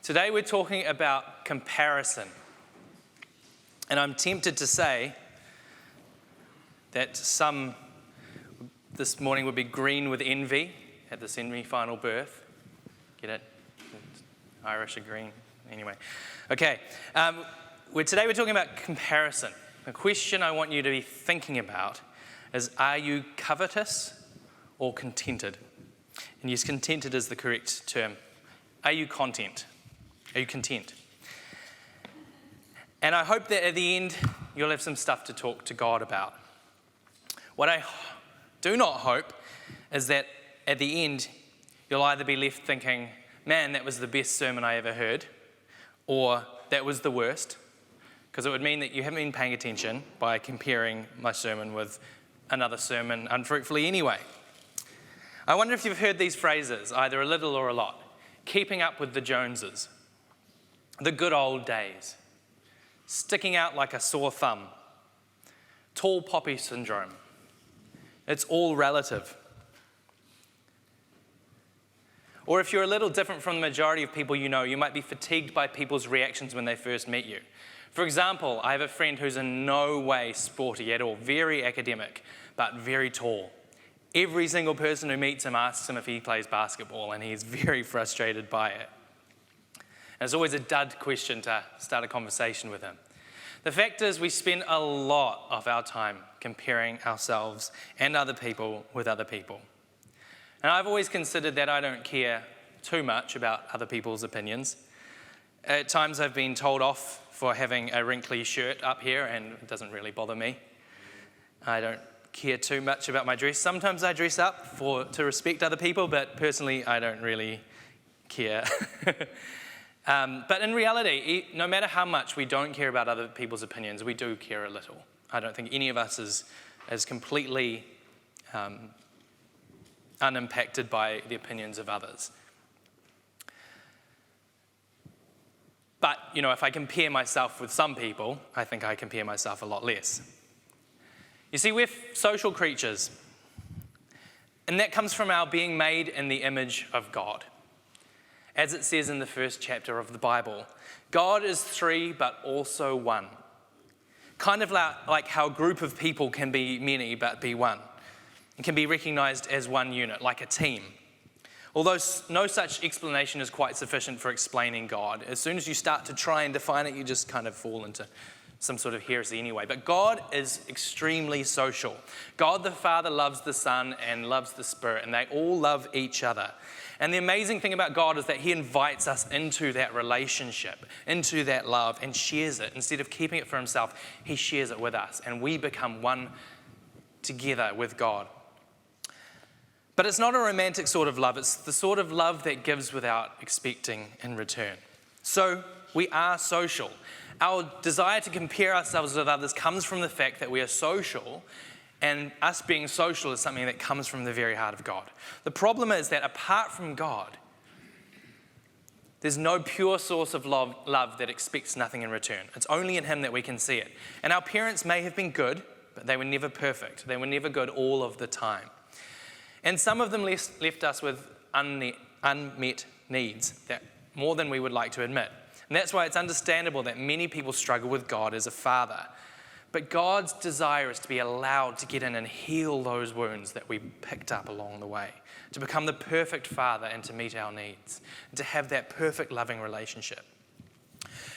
Today we're talking about comparison. And I'm tempted to say that some this morning would be green with envy at the semi-final birth. Get it? Irish are green. Anyway. Okay. Today we're talking about comparison. The question I want you to be thinking about is, are you covetous or contented? And yes, contented is the correct term. Are you content? Are you content? And I hope that at the end, you'll have some stuff to talk to God about. What I do not hope is that at the end, you'll either be left thinking, man, that was the best sermon I ever heard, or that was the worst, because it would mean that you haven't been paying attention by comparing my sermon with another sermon unfruitfully anyway. I wonder if you've heard these phrases, either a little or a lot. Keeping up with the Joneses. The good old days. Sticking out like a sore thumb. Tall poppy syndrome. It's all relative. Or if you're a little different from the majority of people you know, you might be fatigued by people's reactions when they first meet you. For example, I have a friend who's in no way sporty at all, very academic, but very tall. Every single person who meets him asks him if he plays basketball, and he's very frustrated by it. And it's always a dud question to start a conversation with him. The fact is, we spend a lot of our time comparing ourselves and other people with other people. And I've always considered that I don't care too much about other people's opinions. At times I've been told off for having a wrinkly shirt up here, and it doesn't really bother me. I don't care too much about my dress. Sometimes I dress up to respect other people, but personally I don't really care. But in reality, no matter how much we don't care about other people's opinions, we do care a little. I don't think any of us is completely unimpacted by the opinions of others. But, if I compare myself with some people, I think I compare myself a lot less. You see, we're social creatures, and that comes from our being made in the image of God. As it says in the first chapter of the Bible, God is three, but also one. Kind of like how a group of people can be many, but be one. It can be recognized as one unit, like a team. Although no such explanation is quite sufficient for explaining God. As soon as you start to try and define it, you just kind of fall into some sort of heresy anyway. But God is extremely social. God the Father loves the Son and loves the Spirit, and they all love each other. And the amazing thing about God is that he invites us into that relationship, into that love, and shares it. Instead of keeping it for himself, he shares it with us, and we become one together with God. But it's not a romantic sort of love. It's the sort of love that gives without expecting in return. So we are social. Our desire to compare ourselves with others comes from the fact that we are social, and us being social is something that comes from the very heart of God. The problem is that apart from God, there's no pure source of love that expects nothing in return. It's only in him that we can see it. And our parents may have been good, but they were never perfect. They were never good all of the time. And some of them left us with unmet needs, that more than we would like to admit. And that's why it's understandable that many people struggle with God as a father. But God's desire is to be allowed to get in and heal those wounds that we picked up along the way, to become the perfect father and to meet our needs, and to have that perfect loving relationship.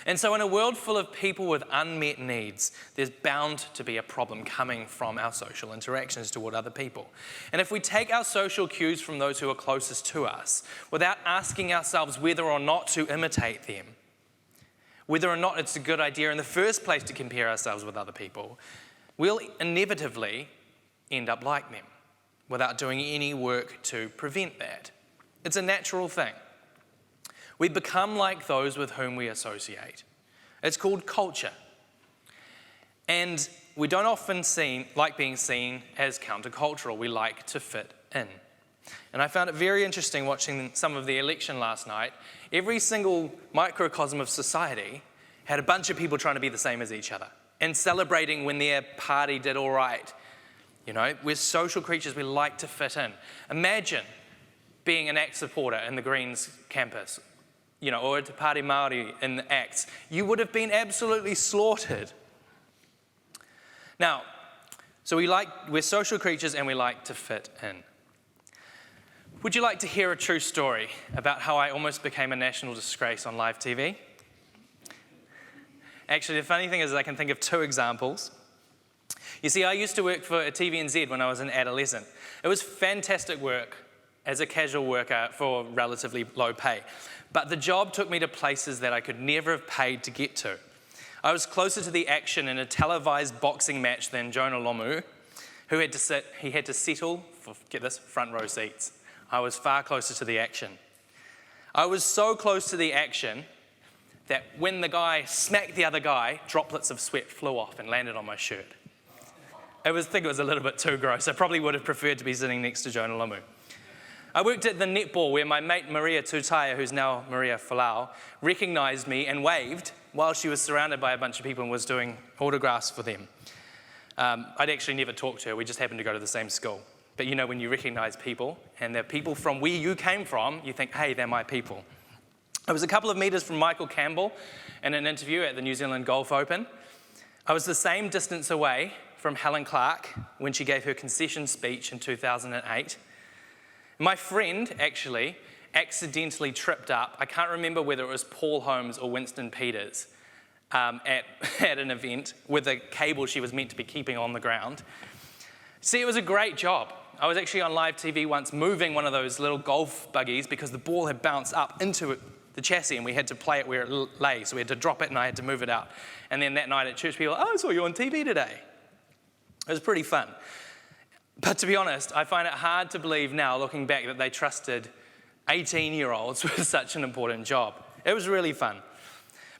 And so in a world full of people with unmet needs, there's bound to be a problem coming from our social interactions toward other people. And if we take our social cues from those who are closest to us, without asking ourselves whether or not to imitate them, whether or not it's a good idea in the first place to compare ourselves with other people, we'll inevitably end up like them without doing any work to prevent that. It's a natural thing. We become like those with whom we associate. It's called culture. And we don't often like being seen as countercultural. We like to fit in. And I found it very interesting watching some of the election last night. Every single microcosm of society had a bunch of people trying to be the same as each other and celebrating when their party did all right. We're social creatures. We like to fit in. Imagine being an ACT supporter in the Greens campus or Te Pāti Māori in the Acts, you would have been absolutely slaughtered. Now, so we're social creatures and we like to fit in. Would you like to hear a true story about how I almost became a national disgrace on live TV? Actually, the funny thing is I can think of 2 examples. You see, I used to work for a TVNZ when I was an adolescent. It was fantastic work as a casual worker for relatively low pay. But the job took me to places that I could never have paid to get to. I was closer to the action in a televised boxing match than Jonah Lomu, who had to settle for, get this, front row seats. I was far closer to the action. I was so close to the action that when the guy smacked the other guy, droplets of sweat flew off and landed on my shirt. I think it was a little bit too gross. I probably would have preferred to be sitting next to Jonah Lomu. I worked at the netball where my mate Maria Tutaia, who's now Maria Folau, recognised me and waved while she was surrounded by a bunch of people and was doing autographs for them. I'd actually never talked to her, we just happened to go to the same school. But when you recognise people, and they're people from where you came from, you think, hey, they're my people. I was a couple of metres from Michael Campbell in an interview at the New Zealand Golf Open. I was the same distance away from Helen Clark when she gave her concession speech in 2008. My friend, actually, accidentally tripped up. I can't remember whether it was Paul Holmes or Winston Peters at an event with a cable she was meant to be keeping on the ground. See, it was a great job. I was actually on live TV once moving one of those little golf buggies because the ball had bounced up into the chassis and we had to play it where it lay, so we had to drop it and I had to move it out. And then that night at church, people, I saw you on TV today. It was pretty fun. But to be honest, I find it hard to believe now, looking back, that they trusted 18-year-olds with such an important job. It was really fun.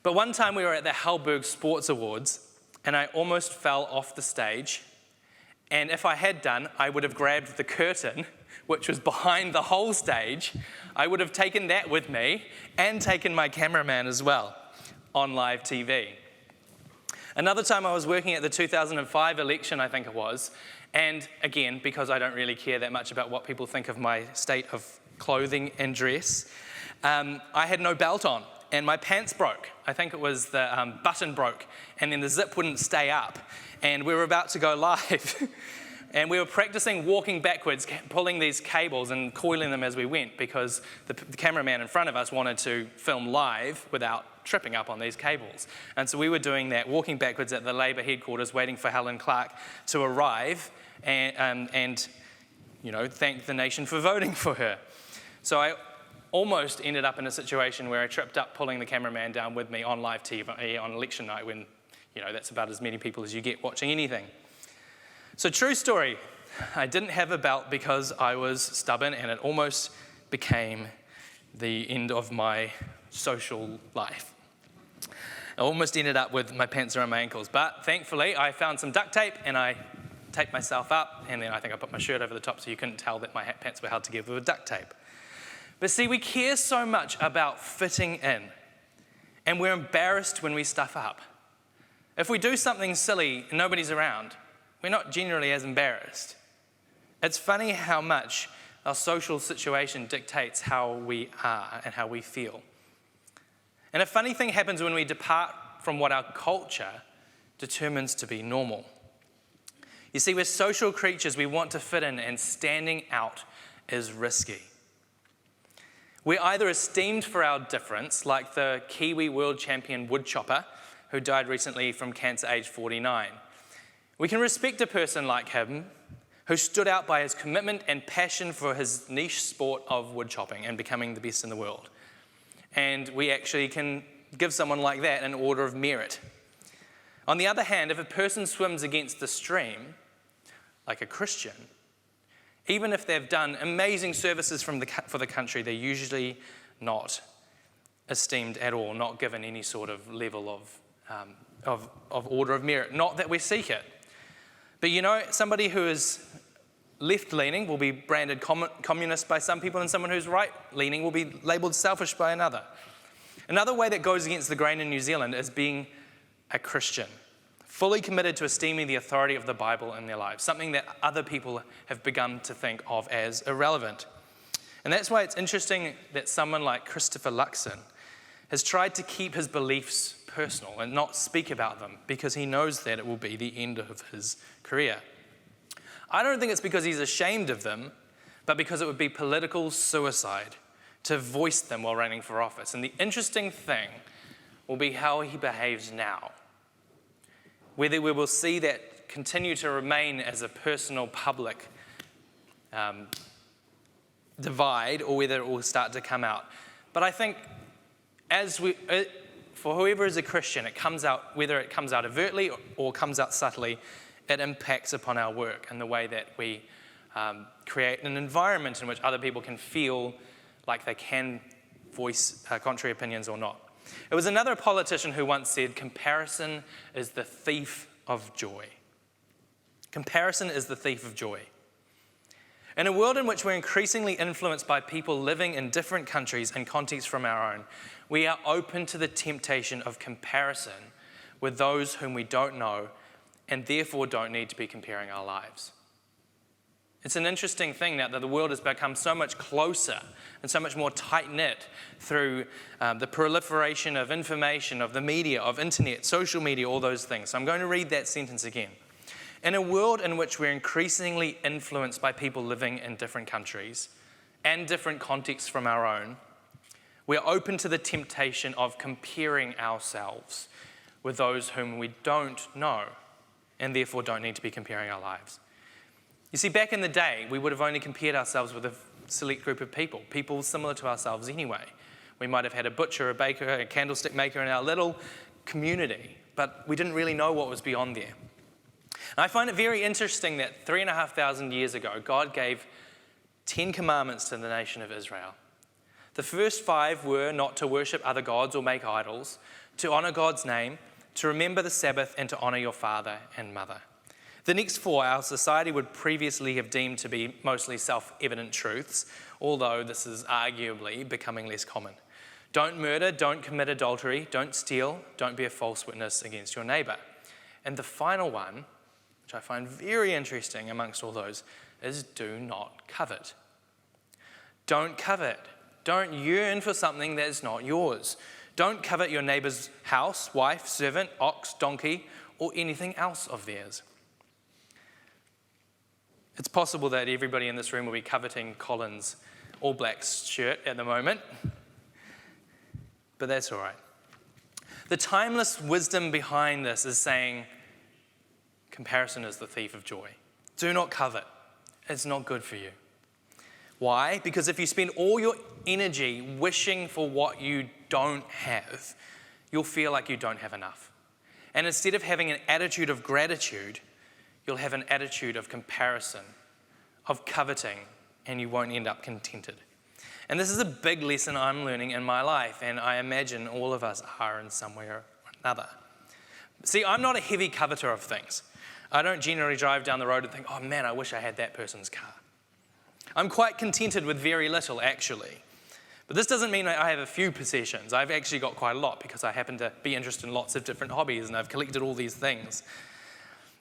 But one time we were at the Halberg Sports Awards and I almost fell off the stage. And if I had done, I would have grabbed the curtain, which was behind the whole stage. I would have taken that with me and taken my cameraman as well on live TV. Another time I was working at the 2005 election, I think it was, and again, because I don't really care that much about what people think of my state of clothing and dress, I had no belt on and my pants broke. I think it was the button broke and then the zip wouldn't stay up and we were about to go live. And we were practicing walking backwards, pulling these cables and coiling them as we went because the cameraman in front of us wanted to film live without tripping up on these cables. And so we were doing that, walking backwards at the Labour headquarters, waiting for Helen Clark to arrive and thank the nation for voting for her. So I almost ended up in a situation where I tripped up pulling the cameraman down with me on live TV on election night when, that's about as many people as you get watching anything. So true story, I didn't have a belt because I was stubborn and it almost became the end of my social life. I almost ended up with my pants around my ankles, but thankfully I found some duct tape and I taped myself up and then I think I put my shirt over the top so you couldn't tell that my pants were held together with duct tape. But see, we care so much about fitting in and we're embarrassed when we stuff up. If we do something silly and nobody's around, we're not generally as embarrassed. It's funny how much our social situation dictates how we are and how we feel. And a funny thing happens when we depart from what our culture determines to be normal. You see, we're social creatures, we want to fit in, and standing out is risky. We're either esteemed for our difference, like the Kiwi world champion woodchopper, who died recently from cancer aged 49. We can respect a person like him who stood out by his commitment and passion for his niche sport of woodchopping and becoming the best in the world. And we actually can give someone like that an order of merit. On the other hand, if a person swims against the stream, like a Christian, even if they've done amazing services for the country, they're usually not esteemed at all, not given any sort of level of order of merit. Not that we seek it. But somebody who is left-leaning will be branded communist by some people, and someone who's right-leaning will be labelled selfish by another. Another way that goes against the grain in New Zealand is being a Christian, fully committed to esteeming the authority of the Bible in their lives, something that other people have begun to think of as irrelevant. And that's why it's interesting that someone like Christopher Luxon has tried to keep his beliefs personal and not speak about them because he knows that it will be the end of his career. I don't think it's because he's ashamed of them, but because it would be political suicide to voice them while running for office. And the interesting thing will be how he behaves now. Whether we will see that continue to remain as a personal public divide, or whether it will start to come out. But I think for whoever is a Christian, it comes out, whether it comes out overtly or comes out subtly, it impacts upon our work and the way that we create an environment in which other people can feel like they can voice contrary opinions or not. It was another politician who once said, "Comparison is the thief of joy." Comparison is the thief of joy. In a world in which we're increasingly influenced by people living in different countries and contexts from our own, we are open to the temptation of comparison with those whom we don't know and therefore don't need to be comparing our lives. It's an interesting thing now that the world has become so much closer and so much more tight-knit through the proliferation of information, of the media, of internet, social media, all those things. So I'm going to read that sentence again. In a world in which we're increasingly influenced by people living in different countries and different contexts from our own, we're open to the temptation of comparing ourselves with those whom we don't know and therefore don't need to be comparing our lives. You see, back in the day, we would have only compared ourselves with a select group of people similar to ourselves anyway. We might have had a butcher, a baker, a candlestick maker in our little community, but we didn't really know what was beyond there. And I find it very interesting that 3,500 years ago, God gave 10 commandments to the nation of Israel. The first 5 were not to worship other gods or make idols, to honor God's name, to remember the Sabbath, and to honor your father and mother. The next 4, our society would previously have deemed to be mostly self-evident truths, although this is arguably becoming less common. Don't murder, don't commit adultery, don't steal, don't be a false witness against your neighbor. And the final one, which I find very interesting amongst all those, is do not covet. Don't covet. Don't yearn for something that is not yours. Don't covet your neighbor's house, wife, servant, ox, donkey, or anything else of theirs. It's possible that everybody in this room will be coveting Colin's All Blacks shirt at the moment, but that's all right. The timeless wisdom behind this is saying, comparison is the thief of joy. Do not covet. It's not good for you. Why? Because if you spend all your energy wishing for what you don't have, you'll feel like you don't have enough. And instead of having an attitude of gratitude, you'll have an attitude of comparison, of coveting, and you won't end up contented. And this is a big lesson I'm learning in my life, and I imagine all of us are in some way or another. See, I'm not a heavy coveter of things. I don't generally drive down the road and think, oh man, I wish I had that person's car. I'm quite contented with very little, actually. But this doesn't mean I have a few possessions. I've actually got quite a lot because I happen to be interested in lots of different hobbies and I've collected all these things.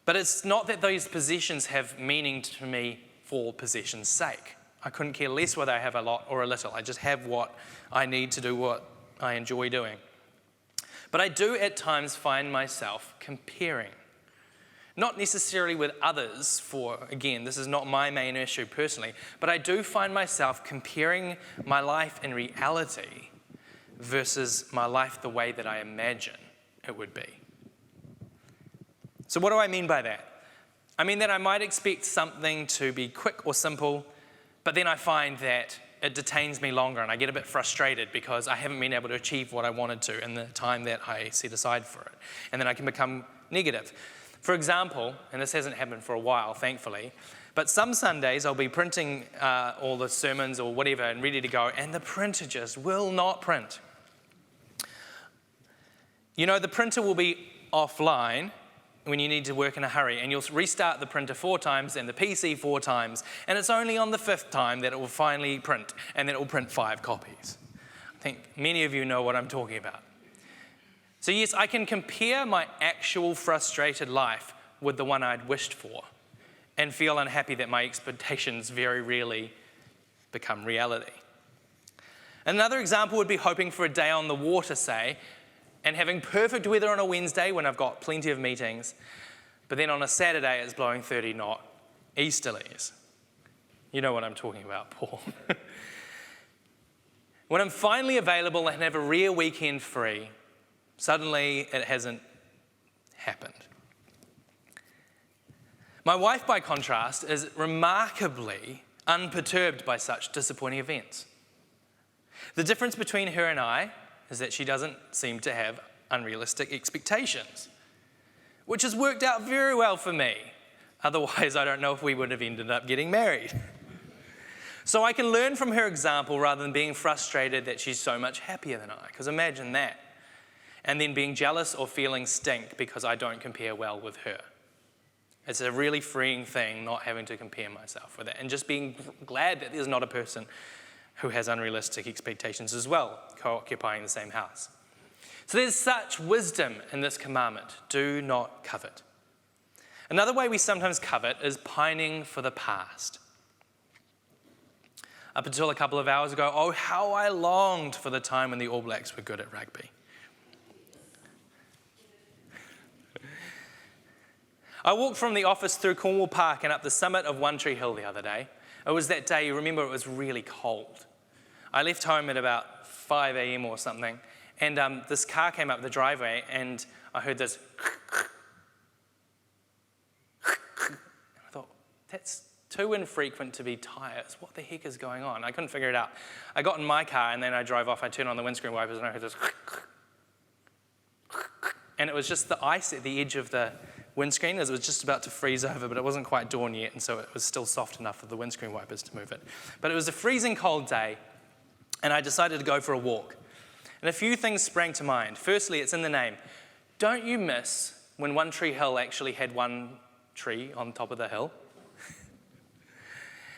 But it's not that those possessions have meaning to me for possession's sake. I couldn't care less whether I have a lot or a little. I just have what I need to do what I enjoy doing. But I do at times find myself comparing. Not necessarily with others, for, again, this is not my main issue personally, but I do find myself comparing my life in reality versus my life the way that I imagine it would be. So what do I mean by that? I mean that I might expect something to be quick or simple, but then I find that it detains me longer and I get a bit frustrated because I haven't been able to achieve what I wanted to in the time that I set aside for it. And then I can become negative. For example, and this hasn't happened for a while, thankfully, but some Sundays I'll be printing all the sermons or whatever and ready to go, and the printer just will not print. You know, the printer will be offline when you need to work in a hurry, and you'll restart the printer 4 times and the PC 4 times, and it's only on the 5th time that it will finally print, and then it will print 5 copies. I think many of you know what I'm talking about. So yes, I can compare my actual frustrated life with the one I'd wished for and feel unhappy that my expectations very rarely become reality. Another example would be hoping for a day on the water, say, and having perfect weather on a Wednesday when I've got plenty of meetings, but then on a Saturday it's blowing 30-knot easterlies. You know what I'm talking about, Paul. When I'm finally available and have a rare weekend free, suddenly it hasn't happened. My wife, by contrast, is remarkably unperturbed by such disappointing events. The difference between her and I is that she doesn't seem to have unrealistic expectations, which has worked out very well for me. Otherwise, I don't know if we would have ended up getting married. So I can learn from her example rather than being frustrated that she's so much happier than I, because imagine that. And then being jealous or feeling stink because I don't compare well with her. It's a really freeing thing not having to compare myself with it, and just being glad that there's not a person who has unrealistic expectations as well, co-occupying the same house. So there's such wisdom in this commandment, do not covet. Another way we sometimes covet is pining for the past. Up until a couple of hours ago, oh, how I longed for the time when the All Blacks were good at rugby. I walked from the office through Cornwall Park and up the summit of One Tree Hill the other day. It was that day, you remember, it was really cold. I left home at about 5 a.m. or something, and this car came up the driveway, and I heard this. And I thought, that's too infrequent to be tires. What the heck is going on? I couldn't figure it out. I got in my car, and then I drove off. I turned on the windscreen wipers, and I heard this. And it was just the ice at the edge of the windscreen, as it was just about to freeze over, but it wasn't quite dawn yet, and so it was still soft enough for the windscreen wipers to move it. But it was a freezing cold day, and I decided to go for a walk. And a few things sprang to mind. Firstly, it's in the name. Don't you miss when One Tree Hill actually had one tree on top of the hill?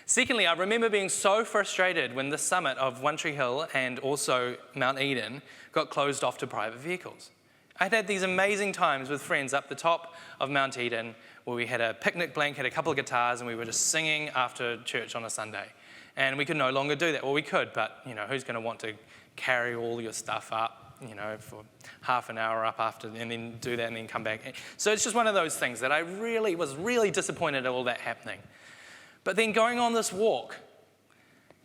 Secondly, I remember being so frustrated when the summit of One Tree Hill and also Mount Eden got closed off to private vehicles. I'd had these amazing times with friends up the top of Mount Eden where we had a picnic blanket, a couple of guitars, and we were just singing after church on a Sunday. And we could no longer do that. Well, we could, but, who's going to want to carry all your stuff up, for half an hour up after, and then do that and then come back. So it's just one of those things that I was really disappointed at all that happening. But then going on this walk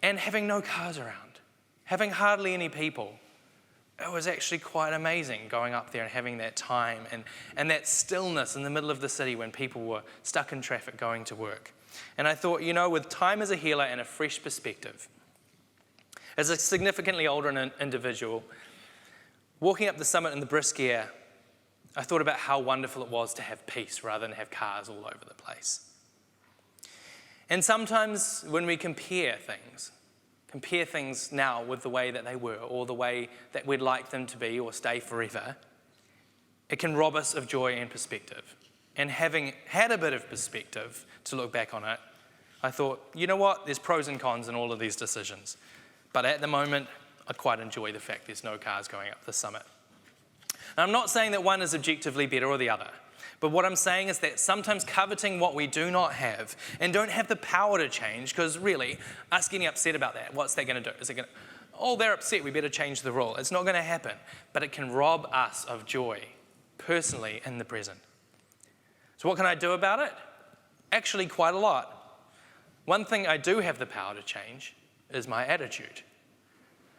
and having no cars around, having hardly any people, it was actually quite amazing going up there and having that time and that stillness in the middle of the city when people were stuck in traffic going to work. And I thought, with time as a healer and a fresh perspective, as a significantly older individual, walking up the summit in the brisk air, I thought about how wonderful it was to have peace rather than have cars all over the place. And sometimes when we compare things now with the way that they were or the way that we'd like them to be or stay forever, it can rob us of joy and perspective. And having had a bit of perspective to look back on it, I thought, you know what, there's pros and cons in all of these decisions. But at the moment, I quite enjoy the fact there's no cars going up the summit. Now, I'm not saying that one is objectively better or the other. But what I'm saying is that sometimes coveting what we do not have and don't have the power to change, because really, us getting upset about that, what's that going to do? Is it going to, oh, they're upset, we better change the rule. It's not going to happen. But it can rob us of joy, personally, in the present. So what can I do about it? Actually, quite a lot. One thing I do have the power to change is my attitude.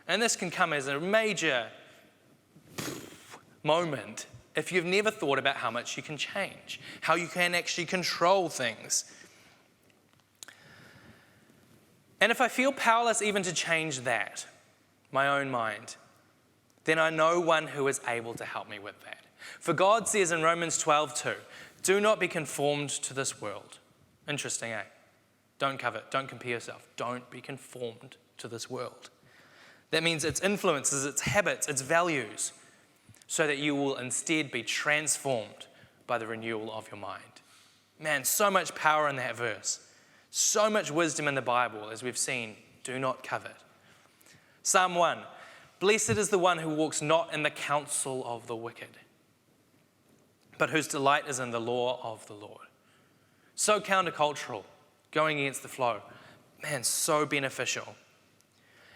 And this can come as a major moment if you've never thought about how much you can change, how you can actually control things. And if I feel powerless even to change that, my own mind, then I know one who is able to help me with that. For God says in Romans 12:2, do not be conformed to this world. Interesting, eh? Don't covet, don't compare yourself. Don't be conformed to this world. That means its influences, its habits, its values, so that you will instead be transformed by the renewal of your mind. Man, so much power in that verse. So much wisdom in the Bible, as we've seen. Do not covet. Psalm 1, blessed is the one who walks not in the counsel of the wicked, but whose delight is in the law of the Lord. So countercultural, going against the flow. Man, so beneficial.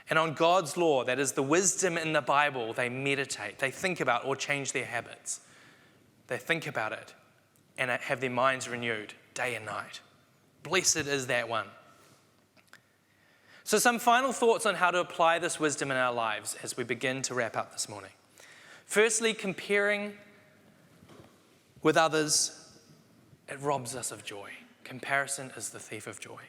And on God's law, that is the wisdom in the Bible, they meditate, they think about or change their habits. They think about it and have their minds renewed day and night. Blessed is that one. So some final thoughts on how to apply this wisdom in our lives as we begin to wrap up this morning. Firstly, comparing with others, it robs us of joy. Comparison is the thief of joy.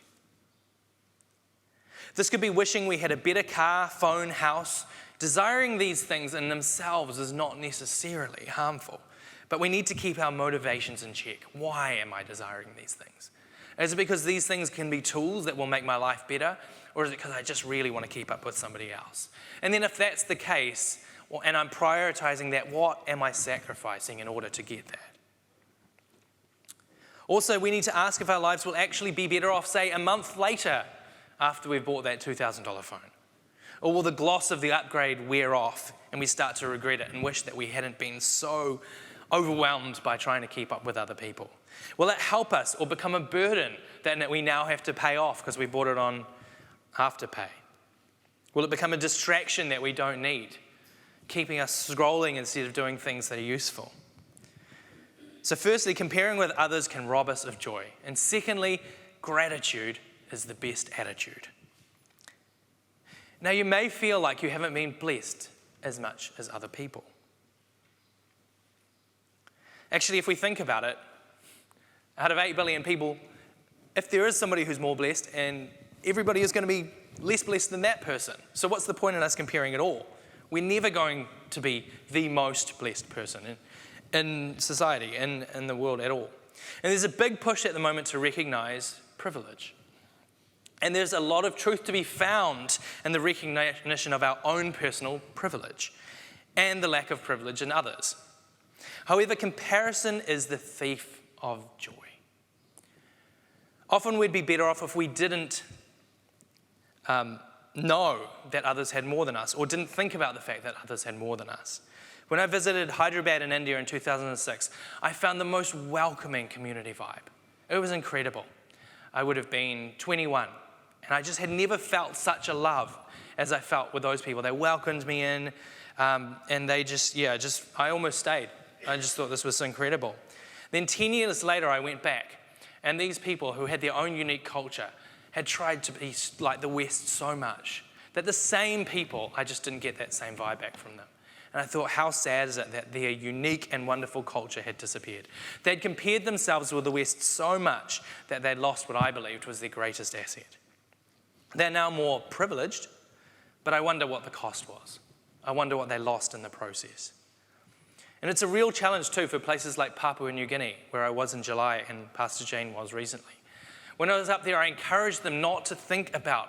This could be wishing we had a better car, phone, house. Desiring these things in themselves is not necessarily harmful, but we need to keep our motivations in check. Why am I desiring these things? Is it because these things can be tools that will make my life better, or is it because I just really want to keep up with somebody else? And then if that's the case, and I'm prioritizing that, what am I sacrificing in order to get that? Also, we need to ask if our lives will actually be better off, say, a month later after we've bought that $2,000 phone. Or will the gloss of the upgrade wear off and we start to regret it and wish that we hadn't been so overwhelmed by trying to keep up with other people? Will it help us or become a burden that we now have to pay off because we bought it on Afterpay? Will it become a distraction that we don't need, keeping us scrolling instead of doing things that are useful? So firstly, comparing with others can rob us of joy. And secondly, gratitude is the best attitude. Now, you may feel like you haven't been blessed as much as other people. Actually, if we think about it, out of 8 billion people, if there is somebody who's more blessed, and everybody is going to be less blessed than that person. So what's the point in us comparing at all? We're never going to be the most blessed person in society, in the world at all. And there's a big push at the moment to recognize privilege. And there's a lot of truth to be found in the recognition of our own personal privilege and the lack of privilege in others. However, comparison is the thief of joy. Often we'd be better off if we didn't know that others had more than us, or didn't think about the fact that others had more than us. When I visited Hyderabad in India in 2006, I found the most welcoming community vibe. It was incredible. I would have been 21, and I just had never felt such a love as I felt with those people. They welcomed me in, and they I almost stayed. I just thought this was incredible. Then 10 years later, I went back, and these people who had their own unique culture had tried to be like the West so much that the same people, I just didn't get that same vibe back from them. And I thought, how sad is it that their unique and wonderful culture had disappeared? They'd compared themselves with the West so much that they'd lost what I believed was their greatest asset. They're now more privileged, but I wonder what the cost was. I wonder what they lost in the process. And it's a real challenge too for places like Papua New Guinea, where I was in July and Pastor Jane was recently. When I was up there, I encouraged them not to think about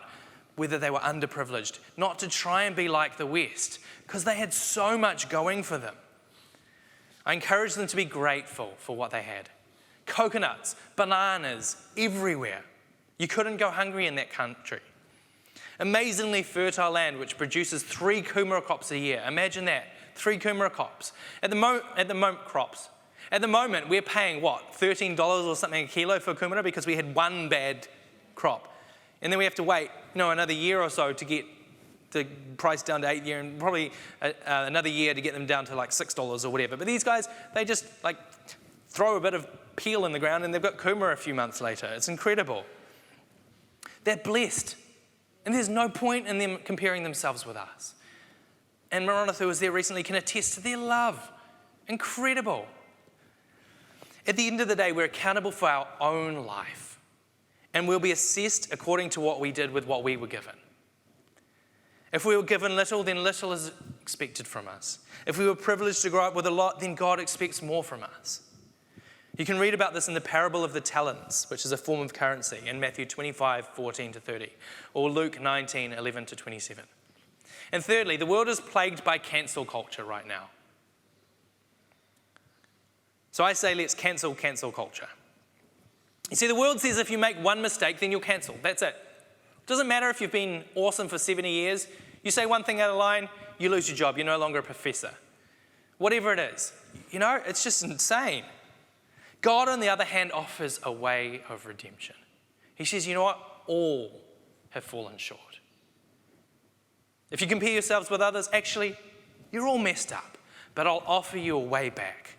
whether they were underprivileged, not to try and be like the West, because they had so much going for them. I encouraged them to be grateful for what they had. Coconuts, bananas, everywhere. You couldn't go hungry in that country. Amazingly fertile land which produces 3 kumara crops a year. Imagine that, 3 kumara crops. At the moment, we're paying what, $13 or something a kilo for kumara because we had one bad crop. And then we have to wait, another year or so to get the price down to $8 and probably another year to get them down to like $6 or whatever. But these guys, they just like throw a bit of peel in the ground and they've got kumara a few months later. It's incredible. They're blessed. And there's no point in them comparing themselves with us. And Maranatha, who was there recently, can attest to their love. Incredible. At the end of the day, we're accountable for our own life. And we'll be assessed according to what we did with what we were given. If we were given little, then little is expected from us. If we were privileged to grow up with a lot, then God expects more from us. You can read about this in the parable of the talents, which is a form of currency, in Matthew 25:14-30, or Luke 19:11-27. And thirdly, the world is plagued by cancel culture right now. So I say let's cancel culture. You see, the world says if you make one mistake, then you're cancelled. That's it. Doesn't matter if you've been awesome for 70 years. You say one thing out of line, you lose your job. You're no longer a professor. Whatever it is. It's just insane. God, on the other hand, offers a way of redemption. He says, you know what? All have fallen short. If you compare yourselves with others, actually, you're all messed up, but I'll offer you a way back.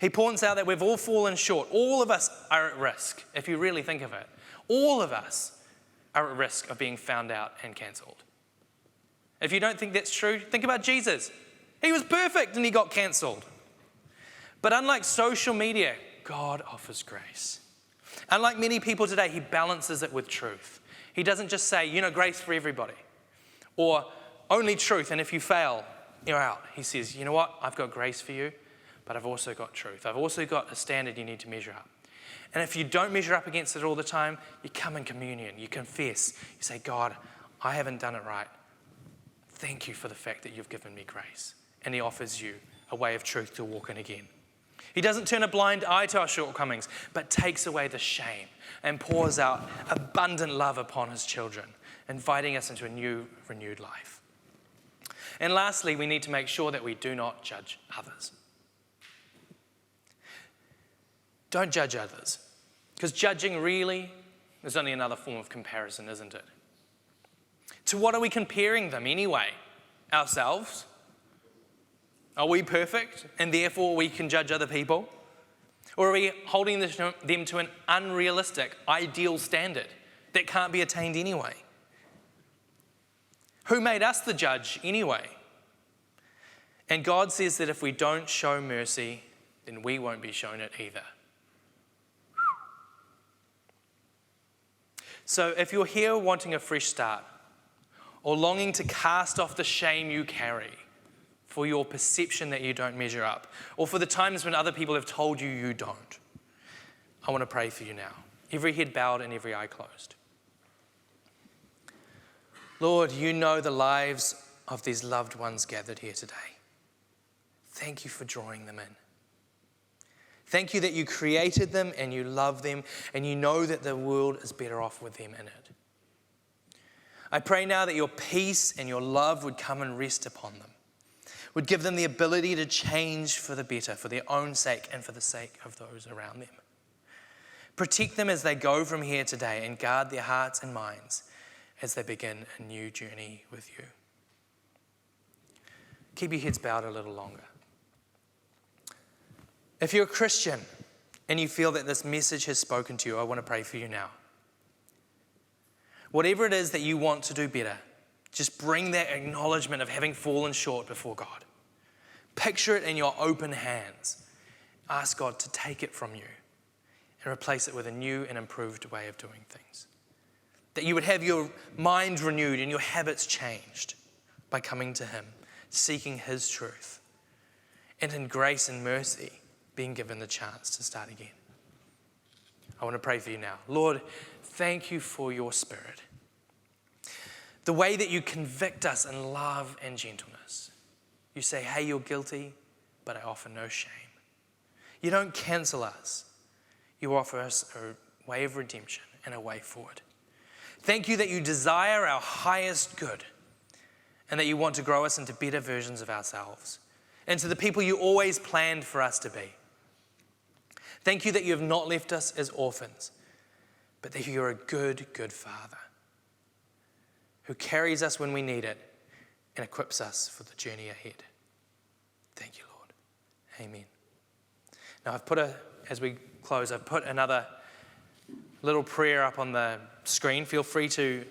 He points out that we've all fallen short. All of us are at risk, if you really think of it. All of us are at risk of being found out and cancelled. If you don't think that's true, think about Jesus. He was perfect and he got cancelled. But unlike social media, God offers grace. Unlike many people today, he balances it with truth. He doesn't just say, grace for everybody, or only truth, and if you fail, you're out. He says, you know what, I've got grace for you, but I've also got truth. I've also got a standard you need to measure up. And if you don't measure up against it all the time, you come in communion, you confess, you say, God, I haven't done it right. Thank you for the fact that you've given me grace. And he offers you a way of truth to walk in again. He doesn't turn a blind eye to our shortcomings, but takes away the shame and pours out abundant love upon his children, inviting us into a new, renewed life. And lastly, we need to make sure that we do not judge others. Don't judge others, because judging really is only another form of comparison, isn't it? To what are we comparing them anyway? Ourselves? Are we perfect and therefore we can judge other people? Or are we holding them to an unrealistic, ideal standard that can't be attained anyway? Who made us the judge anyway? And God says that if we don't show mercy, then we won't be shown it either. So if you're here wanting a fresh start, or longing to cast off the shame you carry for your perception that you don't measure up, or for the times when other people have told you you don't, I want to pray for you now. Every head bowed and every eye closed. Lord, you know the lives of these loved ones gathered here today. Thank you for drawing them in. Thank you that you created them and you love them and you know that the world is better off with them in it. I pray now that your peace and your love would come and rest upon them, would give them the ability to change for the better, for their own sake and for the sake of those around them. Protect them as they go from here today and guard their hearts and minds as they begin a new journey with you. Keep your heads bowed a little longer. If you're a Christian and you feel that this message has spoken to you, I want to pray for you now. Whatever it is that you want to do better, just bring that acknowledgement of having fallen short before God. Picture it in your open hands. Ask God to take it from you and replace it with a new and improved way of doing things. That you would have your mind renewed and your habits changed by coming to him, seeking his truth, and in grace and mercy, being given the chance to start again. I want to pray for you now. Lord, thank you for your Spirit. The way that you convict us in love and gentleness. You say, hey, you're guilty, but I offer no shame. You don't cancel us. You offer us a way of redemption and a way forward. Thank you that you desire our highest good and that you want to grow us into better versions of ourselves, into the people you always planned for us to be. Thank you that you have not left us as orphans, but that you're a good, good Father who carries us when we need it and equips us for the journey ahead. Thank you, Lord. Amen. Now, as we close, I've put another little prayer up on the screen. Feel free to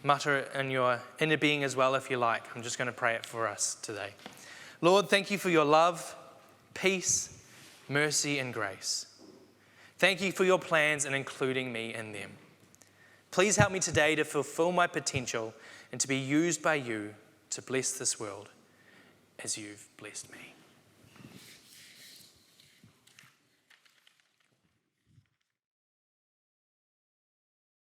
mutter it in your inner being as well if you like. I'm just going to pray it for us today. Lord, thank you for your love, peace, mercy, and grace. Thank you for your plans and including me in them. Please help me today to fulfill my potential and to be used by you to bless this world as you've blessed me.